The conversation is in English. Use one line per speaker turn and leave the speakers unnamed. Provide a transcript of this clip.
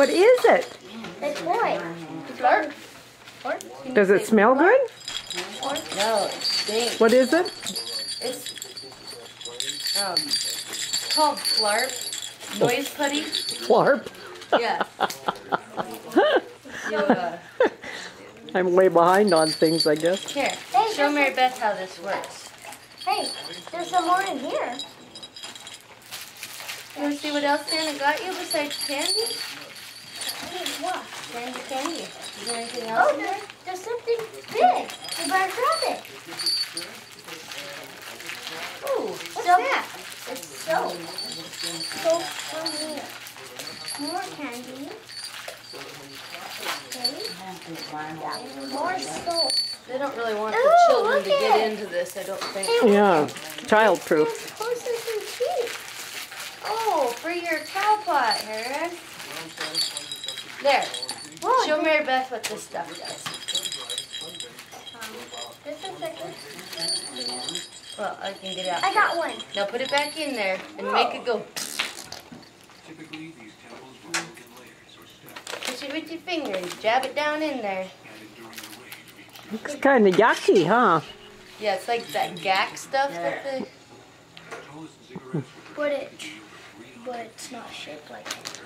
What is it?
The toy.
Flirt?
Does it smell good?
No, it stinks.
What is it?
It's called Flarp. Noise putty.
Flarp.
Yeah. You,
I'm way behind on things, I guess.
here,
Hey,
show Mary Beth how this works.
Hey, there's some more in here.
You want to see what else Santa got you besides candy?
Hey, what?
Candy. Is there anything else
Oh,
in there?
there's something big. You better grab it.
Ooh,
What's that? It's soap. Soap from here. More candy. Okay. More soap.
They don't really want
Ooh,
the children
look
to get
it.
into this, I don't think.
Yeah, childproof.
Horses and sheep.
Oh, for your cow pot, Heron. There.
Whoa,
Show Mary Beth what this stuff does.
just a second.
Well, I can get out.
I got one.
Now put it back in there and make it go. Push it with your fingers. Jab it down in there.
Looks kind of yucky, huh?
Yeah, it's like that gack stuff that they...
But it's not shaped like it.